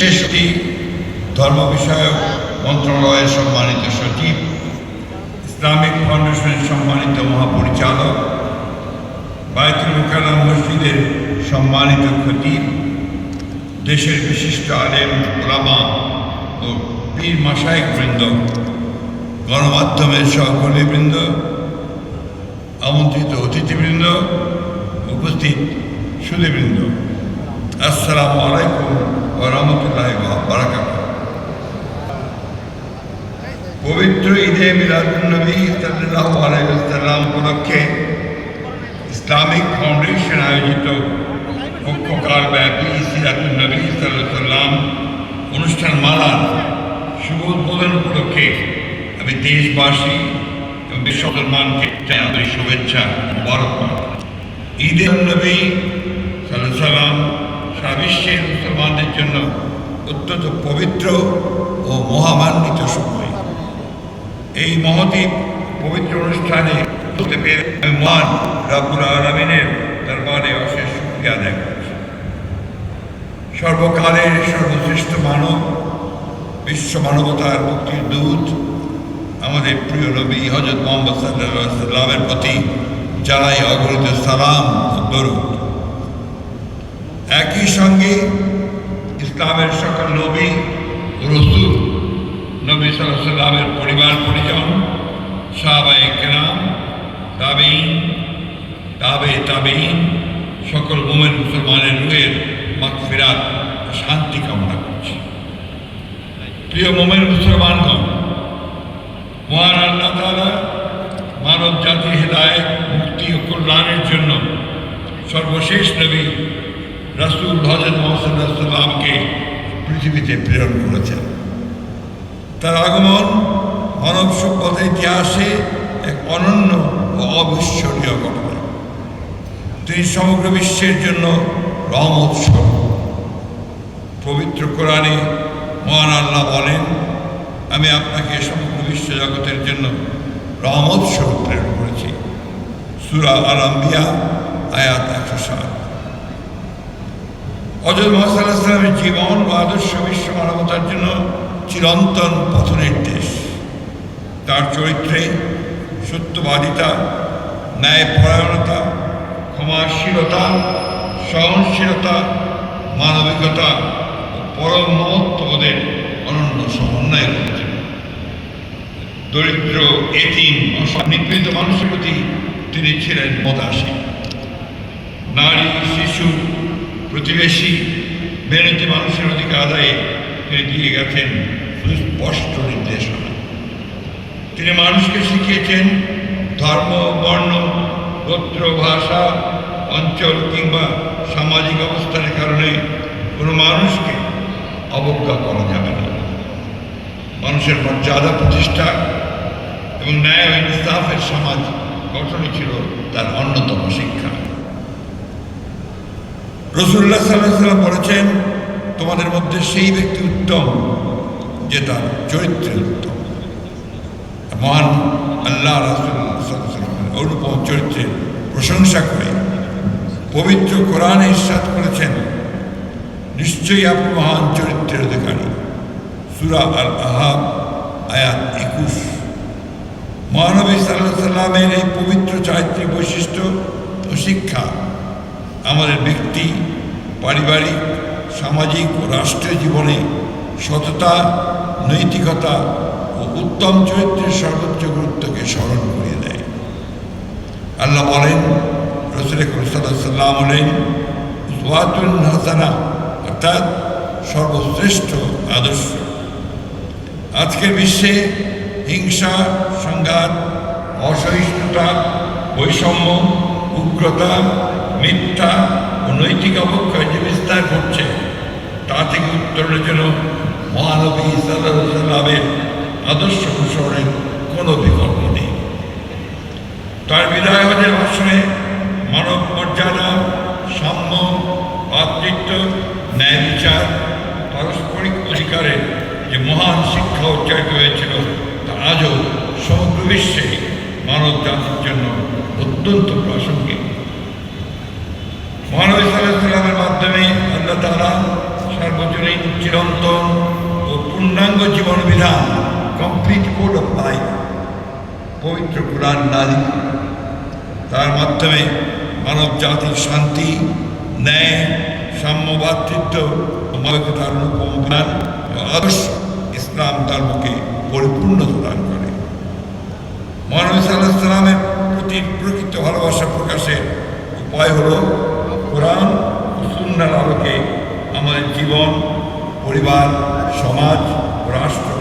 দেশটি ধর্ম বিষয়ক মন্ত্রণালয়ের সম্মানিত সচিব, ইসলামিক ফাউন্ডেশনের সম্মানিত মহাপরিচালক, বায়তুল মুকাররম মসজিদের সম্মানিত খতিব, দেশের বিশিষ্ট আলেম ওলামা ও পীর মাশায়েখ বৃন্দ, গণমাধ্যমের সহকর্মীবৃন্দ, আমন্ত্রিত অতিথিবৃন্দ, উপস্থিত সুধীবৃন্দ, আসসালামু আলাইকুম ওয়া রাহমাতুল্লাহি ওয়া বারাকাতুহু। পবিত্র ঈদে মিলাদুন্নবী সাল্লাল্লাহু আলাইহি ওয়াসাল্লাম উপলক্ষে ইসলামিক ফাউন্ডেশন আয়োজিত পক্ষকালব্যাপী সিরাতুন্নবী সাল্লাল্লাহু আলাইহি ওয়াসাল্লাম অনুষ্ঠান মালার শুভ উদ্বোধন উপলক্ষে আমি দেশবাসী এবং বিশ্ব মুসলমানকে জানাই আন্তরিক শুভেচ্ছা মোবারকবাদ। ঈদে নবী সাল্লাল্লাহু আলাইহি ওয়াসাল্লাম সারা বিশ্বের মুসলমানদের জন্য অত্যন্ত পবিত্র ও মহামান্বিত সময়। এই মহতী পবিত্র অনুষ্ঠানে বলতে পেরে আমি মহান রব্বুল আলামিনের দরবারে অশেষ শুকরিয়া আদায় করছি। সর্বকালের সর্বশ্রেষ্ঠ মানব, বিশ্ব মানবতার মুক্তির দূত আমাদের প্রিয় নবী হযরত মুহাম্মদ সাল্লাল্লাহু আলাইহি ওয়াসাল্লামের প্রতি জানাই অগণিত সালাম ও দরুদ। একই সঙ্গে ইসলামের সকল নবী ও রাসূল, নবী সাল্লাল্লাহু আলাইহি ওয়াসাল্লামের পরিবার পরিজন, সাহাবায়ে কেরাম, তাবেঈন, তাবেঈন সকল মুমিন মুসলমানের রূহের মাগফিরাত ও শান্তি কামনা করছি। প্রিয় মুমিন মুসলমানগণ, মহান আল্লাহ তাআলা মানব জাতির হেদায়েত, মুক্তি ও কল্যাণের জন্য সর্বশেষ নবী রাসূল হযরত মুহাম্মদ সাল্লাল্লাহু আলাইহি ওয়াসাল্লামকে পৃথিবীতে প্রেরণ করেছেন। তার আগমন মানব সভ্যতার ইতিহাসে এক অনন্য ও অবিস্মরণীয় ঘটনা। তিনি সমগ্র বিশ্বের জন্য রহমত স্বরূপ। পবিত্র কোরআনে মহান আল্লাহ বলেন, আমি আপনাকে সমগ্র বিশ্ব জগতের জন্য রহমত স্বরূপ প্রেরণ করেছি। সূরা আল-আম্বিয়া আয়াত 107। হযরত মুহাম্মদ সাল্লাল্লাহু আলাইহি ওয়াসাল্লামের জীবন ও আদর্শ বিশ্ব মানবতার জন্য চিরন্তন পথনির্দেশ। তার চরিত্রে সত্যবাদিতা, ন্যায়পরায়ণতা, ক্ষমাশীলতা, সহনশীলতা, মানবিকতা ও পরম মহত্ববোধের অনন্য সমন্বয় করেছেন। দরিদ্র, এতিম ও নিপীড়িত মানুষের প্রতি তিনি ছিলেন মদাসীন। নারী, শিশু, প্রতিবেশী, মেহনতি মানুষের অধিকার আদায়ে তিনি দিয়ে গেছেন সুস্পষ্ট নির্দেশনা। তিনি মানুষকে শিখিয়েছেন ধর্ম, বর্ণ, গোত্র, ভাষা, অঞ্চল কিংবা সামাজিক অবস্থানের কারণে কোনো মানুষকে অবজ্ঞা করা যাবে না। মানুষের মর্যাদা প্রতিষ্ঠা এবং ন্যায় ও ইনসাফের সমাজ গঠনই ছিল তার অন্যতম শিক্ষা। রাসূলুল্লাহ সাল্লাল্লাহু আলাইহি ওয়াসাল্লাম বলেছেন, তোমাদের মধ্যে সেই ব্যক্তি উত্তম যে তার চরিত্রে উত্তম। মহান আল্লাহ রাসূলুল্লাহ সাল্লাল্লাহু আলাইহি ওয়াসাল্লামের অনুপম চরিত্রের প্রশংসা করে পবিত্র কোরআনে ইরশাদ করেছেন, নিশ্চয়ই আপনি মহান চরিত্রের অধিকারী। সূরা আল-আহজাব আয়াত 21। মহানবী সাল্লাল্লাহু আলাইহি ওয়াসাল্লামের এই পবিত্র চারিত্রিক বৈশিষ্ট্য ও শিক্ষা আমাদের ব্যক্তি, পারিবারিক, সামাজিক ও রাষ্ট্রীয় জীবনে সততা, নৈতিকতা ও উত্তম চরিত্রের সর্বোচ্চ গুরুত্বকে স্মরণ করিয়ে দেয়। আল্লাহ বলেন, রাসূল সাল্লাল্লাহু আলাইহি ওয়াসাল্লাম বলেন, উসওয়াতুন হাসানাহ অর্থাৎ সর্বশ্রেষ্ঠ আদর্শ। আজকের বিশ্বে হিংসা, সংঘাত, অসহিষ্ণুতা, বৈষম্য, উগ্রতা, মিথ্যা ও নৈতিক অবক্ষয় যে বিস্তার ঘটছে, তা থেকে উত্তরণের জন্য মহানবী সাল্লাল্লাহু আলাইহি ওয়াসাল্লামের আদর্শ অনুসরণের কোনো বিকল্প নেই। তার বিদায় হজের ভাষণে মানব মর্যাদা, সাম্য, ভ্রাতৃত্ব, ন্যায় বিচার, পারস্পরিক অধিকারের যে মহান শিক্ষা উচ্চারিত হয়েছিল, তা আজও সমগ্র বিশ্বে মানব জাতির জন্য অত্যন্ত প্রাসঙ্গিক। মহানবী সাল্লাল্লাহু আলাইহি ওয়াসাল্লামের মাধ্যমে আল্লাহ তাআলা সার্বজনীন চিরন্তন ও পূর্ণাঙ্গ জীবন বিধান কমপ্লিট কোড অফ লাইফ পবিত্র কুরআন নাযিল, তার মাধ্যমে মানব জাতির শান্তি, ন্যায়, সাম্য, ভ্রাতৃত্ব ও মানবিকতার অনুপম জ্ঞান ও আদর্শ ইসলাম ধর্মকে পরিপূর্ণতা দান করে। মহানবী সাল্লাল্লাহু আলাইহি ওয়াসাল্লামের প্রতি প্রকৃত ভালোবাসা প্রকাশের উপায় হল কোরআন ও সুন্নাহর আলোকে আমাদের জীবন, পরিবার, সমাজ ও রাষ্ট্র